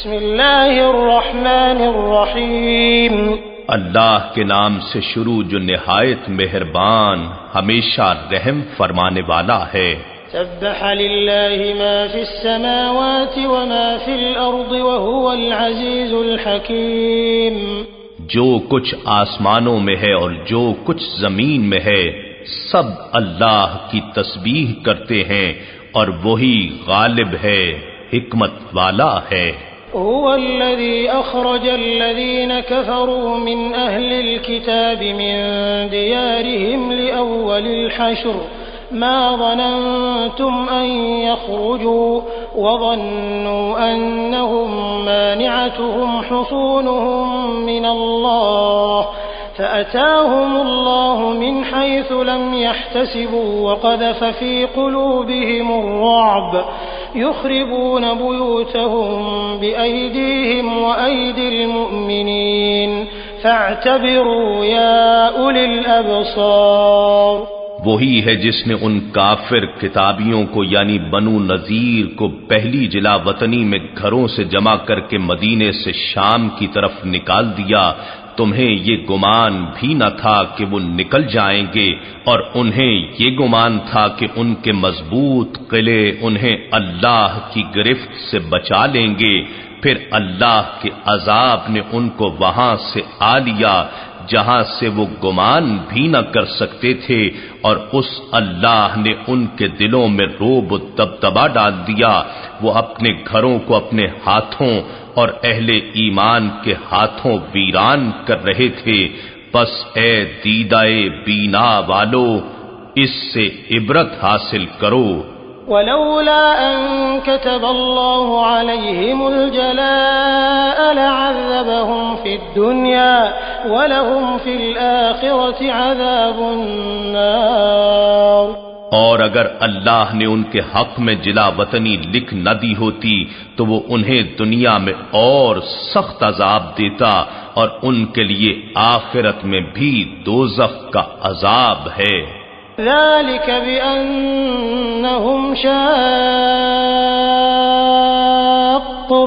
بسم اللہ الرحمن الرحیم اللہ کے نام سے شروع جو نہایت مہربان ہمیشہ رحم فرمانے والا ہے۔ سبح للہ ما فی السماوات وما فی الارض وهو العزیز الحکیم۔ جو کچھ آسمانوں میں ہے اور جو کچھ زمین میں ہے سب اللہ کی تسبیح کرتے ہیں اور وہی غالب ہے، حکمت والا ہے۔ هو الذي أخرج الذين كفروا من أهل الكتاب من ديارهم لأول الحشر ما ظننتم أن يخرجوا وظنوا أنهم مانعتهم حصونهم من الله فأتاهم الله من حيث لم يحتسبوا وقذف في قلوبهم الرعب يخربون بيوتهم بأيديهم وأيدي المؤمنين فاعتبروا يا أولي الأبصار۔ وہی ہے جس نے ان کافر کتابیوں کو یعنی بنو نذیر کو پہلی جلا وطنی میں گھروں سے جمع کر کے مدینے سے شام کی طرف نکال دیا۔ تمہیں یہ گمان بھی نہ تھا کہ وہ نکل جائیں گے اور انہیں یہ گمان تھا کہ ان کے مضبوط قلعے انہیں اللہ کی گرفت سے بچا لیں گے، پھر اللہ کے عذاب نے ان کو وہاں سے آ لیا جہاں سے وہ گمان بھی نہ کر سکتے تھے، اور اس اللہ نے ان کے دلوں میں رعب و دبدبا ڈال دیا۔ وہ اپنے گھروں کو اپنے ہاتھوں اور اہل ایمان کے ہاتھوں ویران کر رہے تھے۔ بس اے دیدائے بینا والو، اس سے عبرت حاصل کرو۔ ولولا أن كتب الله عليهم الجلاء لعذبهم في الدنيا ولهم في الآخرة عذاب النار۔ اور اگر اللہ نے ان کے حق میں جلا وطنی لکھ نہ دی ہوتی تو وہ انہیں دنیا میں اور سخت عذاب دیتا، اور ان کے لیے آخرت میں بھی دوزخ کا عذاب ہے۔ ذلك بأنهم شاقوا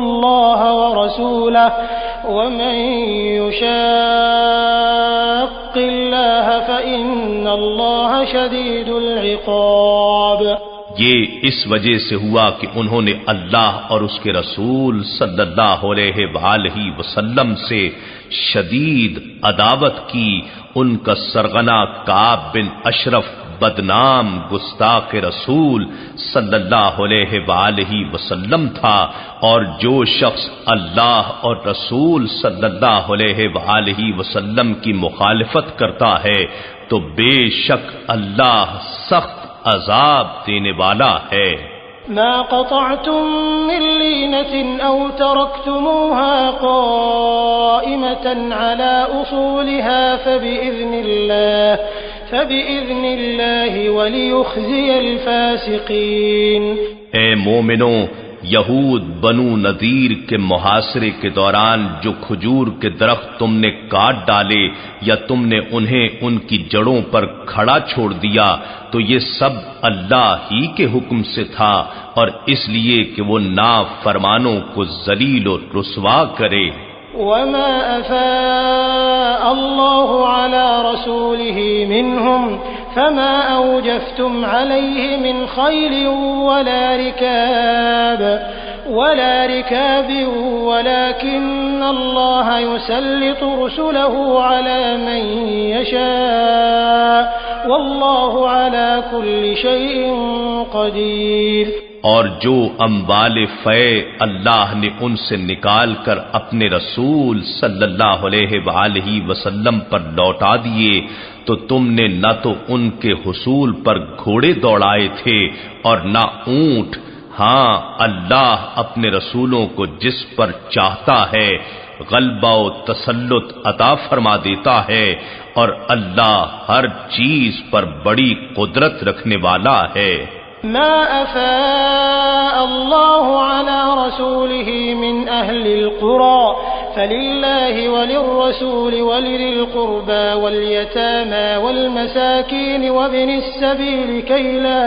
الله ورسوله ومن يشاق الله فإن الله شديد العقاب۔ یہ اس وجہ سے ہوا کہ انہوں نے اللہ اور اس کے رسول صلی اللہ علیہ وآلہ وسلم سے شدید عداوت کی۔ ان کا سرغنہ کعب بن اشرف بدنام گستاخ رسول صلی اللہ علیہ وآلہ وسلم تھا، اور جو شخص اللہ اور رسول صلی اللہ علیہ وآلہ وسلم کی مخالفت کرتا ہے تو بے شک اللہ سخت عذاب دینے والا ہے۔ ما قطعتم من لينة أو تركتموها قائمة على أصولها فبإذن الله وليخزي الفاسقين۔ اے مومنوں، یہود بنو نذیر کے محاصرے کے دوران جو کھجور کے درخت تم نے کاٹ ڈالے یا تم نے انہیں ان کی جڑوں پر کھڑا چھوڑ دیا تو یہ سب اللہ ہی کے حکم سے تھا، اور اس لیے کہ وہ نافرمانوں کو ذلیل و رسوا کرے۔ وما أفاء الله على رسوله منهم فما أوجفتم عليه من خيل ولا ركاب ولكن الله يسلط رسله على من يشاء والله على كل شيء قدير۔ اور جو اموال فے اللہ نے ان سے نکال کر اپنے رسول صلی اللہ علیہ وآلہ وسلم پر لوٹا دیے تو تم نے نہ تو ان کے حصول پر گھوڑے دوڑائے تھے اور نہ اونٹ۔ ہاں، اللہ اپنے رسولوں کو جس پر چاہتا ہے غلبہ و تسلط عطا فرما دیتا ہے، اور اللہ ہر چیز پر بڑی قدرت رکھنے والا ہے۔ ما أفاء الله على رسوله من أهل القرى فلله وللرسول ولذي القربى واليتامى والمساكين وابن السبيل كي لا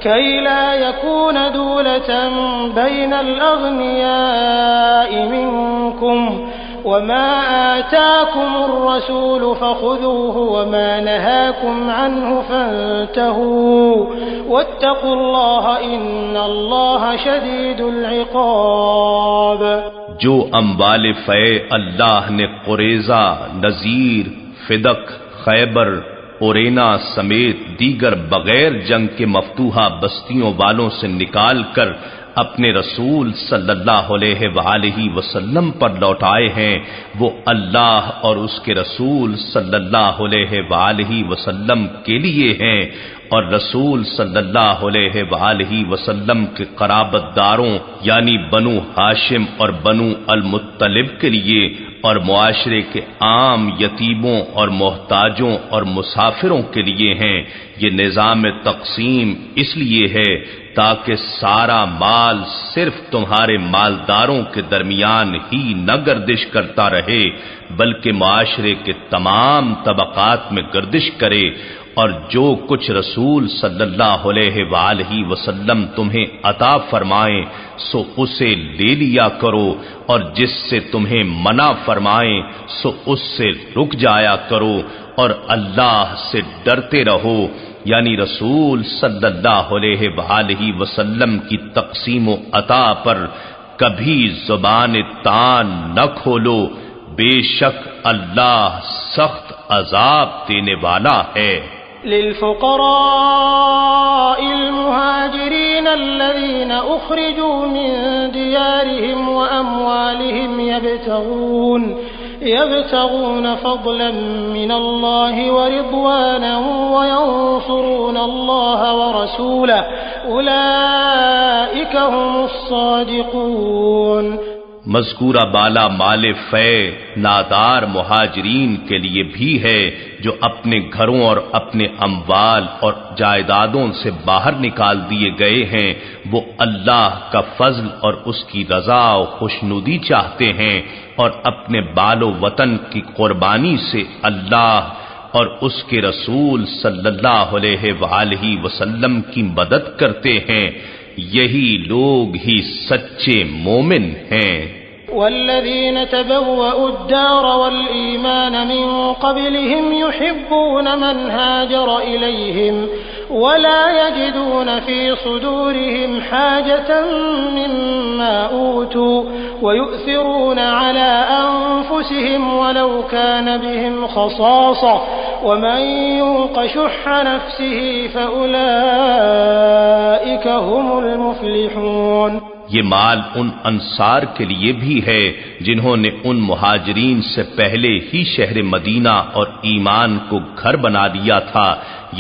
كي لا يكون دولة بين الأغنياء منكم وما آتاكم الرسول فخذوه وما نهاكم عنه فانتهوا واتقوا الله إن الله شديد العقاب. جو اموال فے اللہ نے قریظہ، نذیر، فدق، خیبر، اورینا سمیت دیگر بغیر جنگ کے مفتوحہ بستیوں والوں سے نکال کر اپنے رسول صلی اللہ علیہ وآلہ وسلم پر لوٹائے ہیں، وہ اللہ اور اس کے رسول صلی اللہ علیہ وآلہ وسلم کے لیے ہیں، اور رسول صلی اللہ علیہ وآلہ وسلم کے قرابت داروں یعنی بنو ہاشم اور بنو المطلب کے لیے، اور معاشرے کے عام یتیموں اور محتاجوں اور مسافروں کے لیے ہیں۔ یہ نظام تقسیم اس لیے ہے تاکہ سارا مال صرف تمہارے مالداروں کے درمیان ہی نہ گردش کرتا رہے بلکہ معاشرے کے تمام طبقات میں گردش کرے، اور جو کچھ رسول صلی اللہ علیہ وآلہ وسلم تمہیں عطا فرمائیں سو اسے لے لیا کرو، اور جس سے تمہیں منع فرمائیں سو اس سے رک جایا کرو، اور اللہ سے ڈرتے رہو، یعنی رسول صلی اللہ علیہ وآلہ وسلم کی تقسیم و عطا پر کبھی زبان تان نہ کھولو، بے شک اللہ سخت عذاب دینے والا ہے۔ للفقراء المهاجرين الذين أخرجوا من ديارهم وأموالهم يبتغون فضلا من الله ورضوانا وينصرون الله ورسوله أولئك هم الصادقون۔ مذکورہ بالا مال فے نادار مہاجرین کے لیے بھی ہے جو اپنے گھروں اور اپنے اموال اور جائیدادوں سے باہر نکال دیے گئے ہیں، وہ اللہ کا فضل اور اس کی رضا و خوشنودی چاہتے ہیں، اور اپنے بال و وطن کی قربانی سے اللہ اور اس کے رسول صلی اللہ علیہ وآلہ وسلم کی مدد کرتے ہیں، یہی لوگ ہی سچے مومن ہیں۔ والذين تبوأوا الدار والإيمان من قبلهم يحبون من هاجر إليهم ولا يجدون في صدورهم حاجة مما أوتوا ويؤثرون على أنفسهم ولو كان بهم خصاصة ومن يوق شح نفسه فأولئك هم المفلحون۔ یہ مال ان انصار کے لیے بھی ہے جنہوں نے ان مہاجرین سے پہلے ہی شہر مدینہ اور ایمان کو گھر بنا لیا تھا،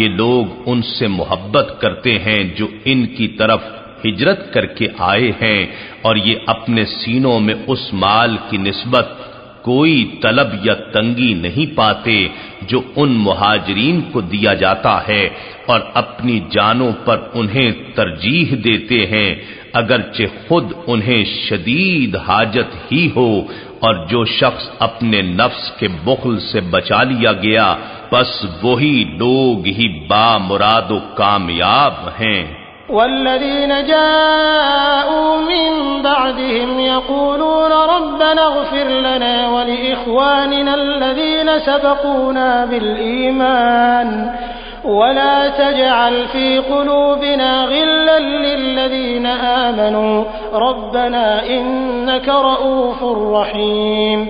یہ لوگ ان سے محبت کرتے ہیں جو ان کی طرف ہجرت کر کے آئے ہیں، اور یہ اپنے سینوں میں اس مال کی نسبت کوئی طلب یا تنگی نہیں پاتے جو ان مہاجرین کو دیا جاتا ہے، اور اپنی جانوں پر انہیں ترجیح دیتے ہیں اگرچہ خود انہیں شدید حاجت ہی ہو، اور جو شخص اپنے نفس کے بخل سے بچا لیا گیا بس وہی لوگ ہی با مراد و کامیاب ہیں۔ والذين جاءوا من بعدهم يقولون ربنا اغفر لنا ولإخواننا الذين سبقونا بالإيمان ولا تجعل في قلوبنا غلا للذين آمنوا ربنا إنك رؤوف رحيم۔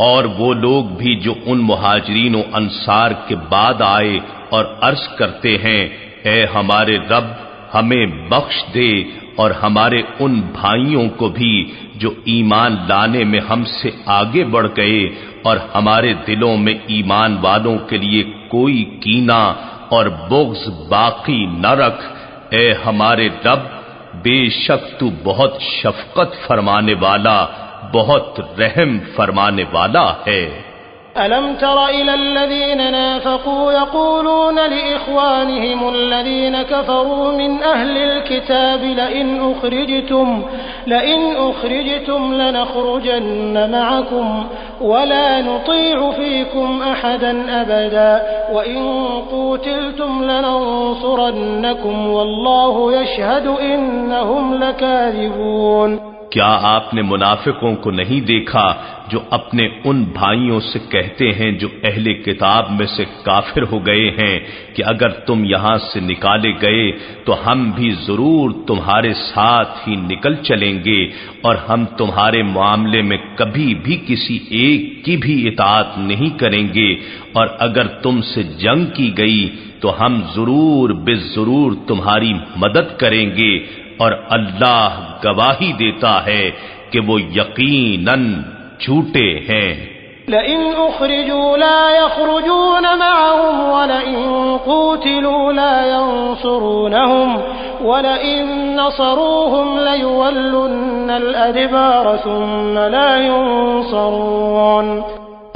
اور وہ لوگ بھی جو ان مہاجرین و انصار کے بعد آئے اور عرض کرتے ہیں اے ہمارے رب ہمیں بخش دے، اور ہمارے ان بھائیوں کو بھی جو ایمان لانے میں ہم سے آگے بڑھ گئے، اور ہمارے دلوں میں ایمان والوں کے لیے کوئی کینہ اور بغض باقی نہ رکھ، اے ہمارے رب بے شک تو بہت شفقت فرمانے والا، بہت رحم فرمانے والا ہے۔ ألم تر إلى الذين نافقوا يقولون لإخوانهم الذين كفروا من أهل الكتاب لئن أخرجتم لنخرجن معكم ولا نطيع فيكم أحدا أبدا وإن قوتلتم لننصرنكم والله يشهد إنهم لكاذبون۔ کیا آپ نے منافقوں کو نہیں دیکھا جو اپنے ان بھائیوں سے کہتے ہیں جو اہل کتاب میں سے کافر ہو گئے ہیں کہ اگر تم یہاں سے نکالے گئے تو ہم بھی ضرور تمہارے ساتھ ہی نکل چلیں گے اور ہم تمہارے معاملے میں کبھی بھی کسی ایک کی بھی اطاعت نہیں کریں گے، اور اگر تم سے جنگ کی گئی تو ہم ضرور تمہاری مدد کریں گے، اور اللہ گواہی دیتا ہے کہ وہ یقیناً جھوٹے ہیں۔ لئن أخرجوا لا يخرجون معهم ولئن قوتلوا لا ينصرونهم ولئن نصروهم ليولن الأدبار ثم لا ينصرون۔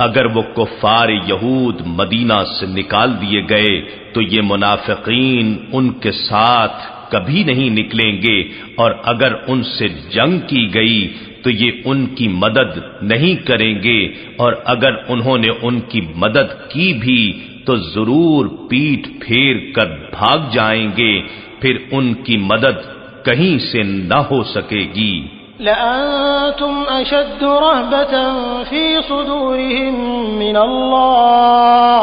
اگر وہ کفار یہود مدینہ سے نکال دیے گئے تو یہ منافقین ان کے ساتھ کبھی نہیں نکلیں گے، اور اگر ان سے جنگ کی گئی تو یہ ان کی مدد نہیں کریں گے، اور اگر انہوں نے ان کی مدد کی بھی تو ضرور پیٹھ پھیر کر بھاگ جائیں گے، پھر ان کی مدد کہیں سے نہ ہو سکے گی۔ لأنتم أشد رهبة في صدورهم من الله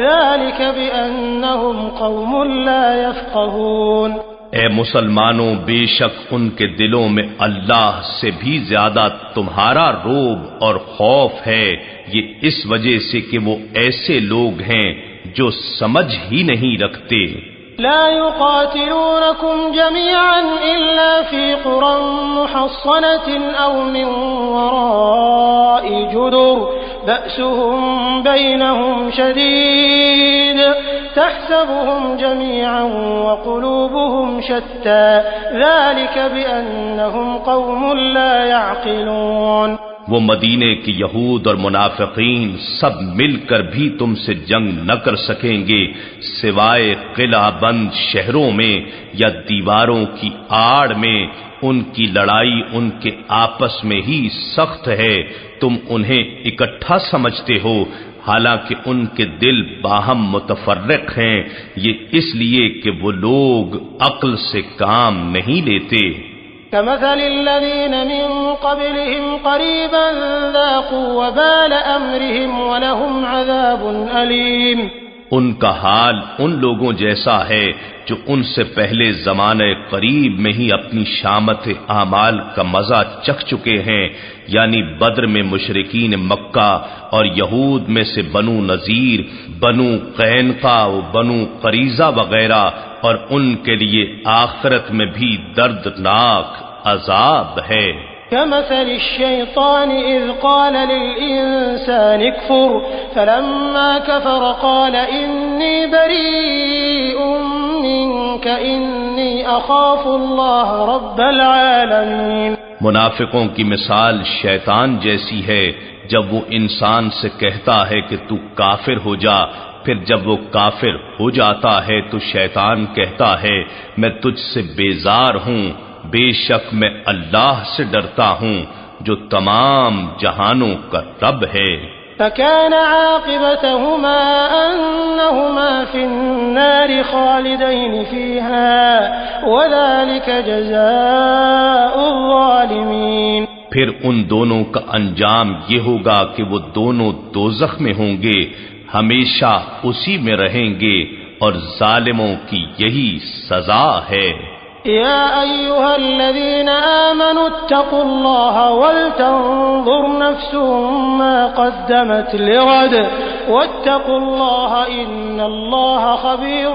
ذلك بأنهم قوم لا يفقهون۔ اے مسلمانوں، بے شک ان کے دلوں میں اللہ سے بھی زیادہ تمہارا روب اور خوف ہے، یہ اس وجہ سے کہ وہ ایسے لوگ ہیں جو سمجھ ہی نہیں رکھتے۔ لا يقاتلونكم جميعا إلا في قرى محصنة أو من وراء جدر بأسهم بينهم شديد تحسبهم جميعا وقلوبهم شتى ذلك بأنهم قوم لا يعقلون۔ وہ مدینے کی یہود اور منافقین سب مل کر بھی تم سے جنگ نہ کر سکیں گے سوائے قلعہ بند شہروں میں یا دیواروں کی آڑ میں، ان کی لڑائی ان کے آپس میں ہی سخت ہے، تم انہیں اکٹھا سمجھتے ہو حالانکہ ان کے دل باہم متفرق ہیں، یہ اس لیے کہ وہ لوگ عقل سے کام نہیں لیتے۔ كمثل الذين من قبلهم قريبا ذاقوا وبال أمرهم ولهم عذاب أليم۔ ان کا حال ان لوگوں جیسا ہے جو ان سے پہلے زمانے قریب میں ہی اپنی شامت اعمال کا مزہ چکھ چکے ہیں، یعنی بدر میں مشرکین مکہ اور یہود میں سے بنو نذیر، بنو قینقاع و بنو قریظہ وغیرہ، اور ان کے لیے آخرت میں بھی دردناک عذاب ہے۔ كمثل الشيطان إذ قال للإنسان اكفر فلما كفر قال إني بريء منك إني أخاف الله رب العالمين۔ منافقوں کی مثال شیطان جیسی ہے، جب وہ انسان سے کہتا ہے کہ تو کافر ہو جا، پھر جب وہ کافر ہو جاتا ہے تو شیطان کہتا ہے میں تجھ سے بیزار ہوں، بے شک میں اللہ سے ڈرتا ہوں جو تمام جہانوں کا رب ہے۔ فكان عاقبتهما أنهما في النار خالدين فيها وذلك جزاء الظالمين۔ پھر ان دونوں کا انجام یہ ہوگا کہ وہ دونوں دوزخ میں ہوں گے، ہمیشہ اسی میں رہیں گے، اور ظالموں کی یہی سزا ہے۔ يا أيها الذين آمنوا اتقوا الله ولتنظر نفس ما قدمت لغد واتقوا الله إن الله خبير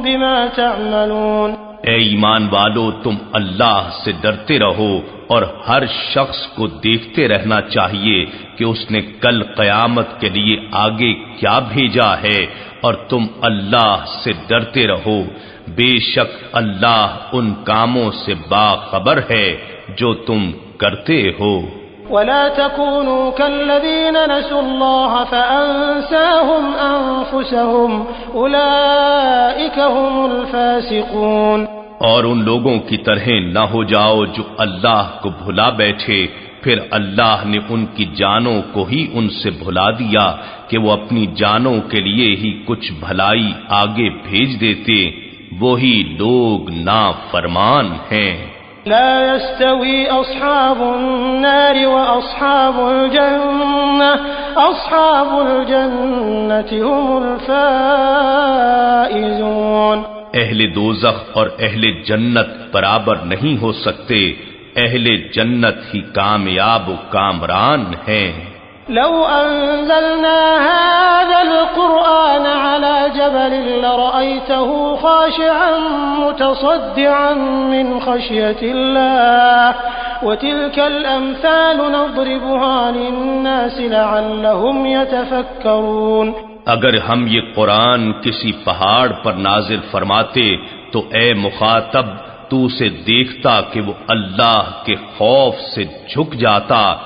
بما تعملون۔ اے ایمان والو، تم اللہ سے ڈرتے رہو اور ہر شخص کو دیکھتے رہنا چاہیے کہ اس نے کل قیامت کے لیے آگے کیا بھیجا ہے، اور تم اللہ سے ڈرتے رہو، بے شک اللہ ان کاموں سے باخبر ہے جو تم کرتے ہو۔ ولا تكونوا كالذين نسوا الله فأنساهم أنفسهم أولئك هم الفاسقون۔ اور ان لوگوں کی طرح نہ ہو جاؤ جو اللہ کو بھلا بیٹھے، پھر اللہ نے ان کی جانوں کو ہی ان سے بھلا دیا کہ وہ اپنی جانوں کے لیے ہی کچھ بھلائی آگے بھیج دیتے، وہی لوگ نافرمان ہیں۔ لا يستوي أصحاب النار وأصحاب الجنة أصحاب الجنة هم الفائزون۔ اہل دوزخ اور اہل جنت برابر نہیں ہو سکتے، اہل جنت ہی کامیاب و کامران ہیں۔ لو أنزلنا هذا القرآن على جبل لرأيته خاشعا متصدعا من خشية الله وتلك الأمثال نضربها للناس لعلهم يتفكرون۔ اگر ہم یہ قرآن کسی پہاڑ پر نازل فرماتے تو اے مخاطب تو اسے دیکھتا کہ وہ اللہ کے خوف سے جھک جاتا،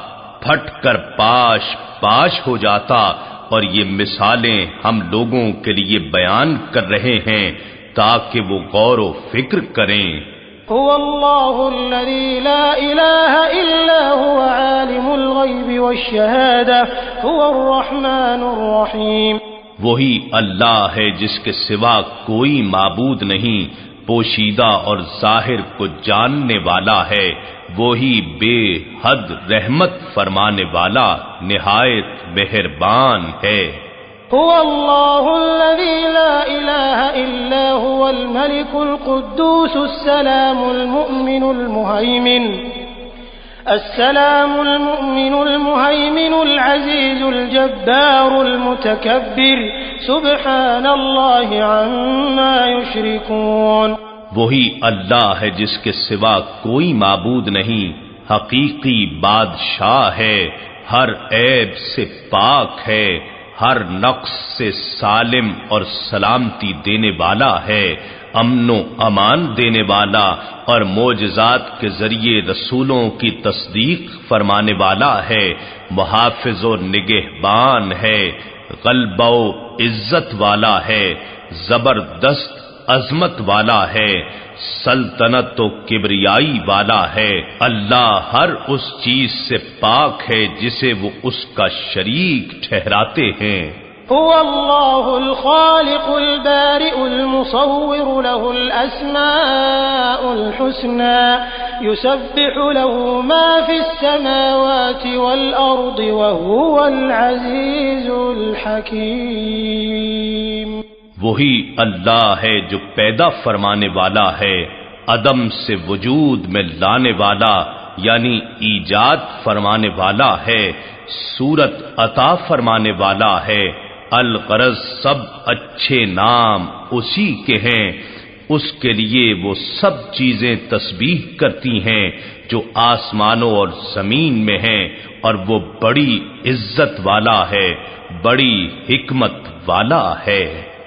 پھٹ کر پاش پاش ہو جاتا، اور یہ مثالیں ہم لوگوں کے لیے بیان کر رہے ہیں تاکہ وہ غور و فکر کریں۔ هو الله الذي لا إله إلا هو عالم الغيب والشهادة هو الرحمن الرحيم۔ وہی اللہ ہے جس کے سوا کوئی معبود نہیں، پوشیدہ اور ظاہر کو جاننے والا ہے، وہی بے حد رحمت فرمانے والا نہایت مہربان ہے۔ هو الله الذي لا إله إلا هو الملك القدوس السلام المؤمن المهيمن العزيز الجبار المتكبر سبحان الله عما يشركون۔ وہی اللہ ہے جس کے سوا کوئی معبود نہیں، حقیقی بادشاہ ہے، ہر عیب سے پاک ہے، ہر نقص سے سالم اور سلامتی دینے والا ہے، امن و امان دینے والا اور معجزات کے ذریعے رسولوں کی تصدیق فرمانے والا ہے، محافظ و نگہبان ہے، غلبہ و عزت والا ہے، زبردست عظمت والا ہے، سلطنت و کبریائی والا ہے۔ اللہ ہر اس چیز سے پاک ہے جسے وہ اس کا شریک ٹھہراتے ہیں۔ هو الله الخالق البارئ المصور له الأسماء الحسنى يسبح له ما في السماوات والأرض وهو العزيز الحكيم۔ وہی اللہ ہے جو پیدا فرمانے والا ہے، عدم سے وجود میں لانے والا یعنی ایجاد فرمانے والا ہے، صورت عطا فرمانے والا ہے، الغرض سب اچھے نام اسی کے ہیں، اس کے لیے وہ سب چیزیں تسبیح کرتی ہیں جو آسمانوں اور زمین میں ہیں، اور وہ بڑی عزت والا ہے، بڑی حکمت والا ہے۔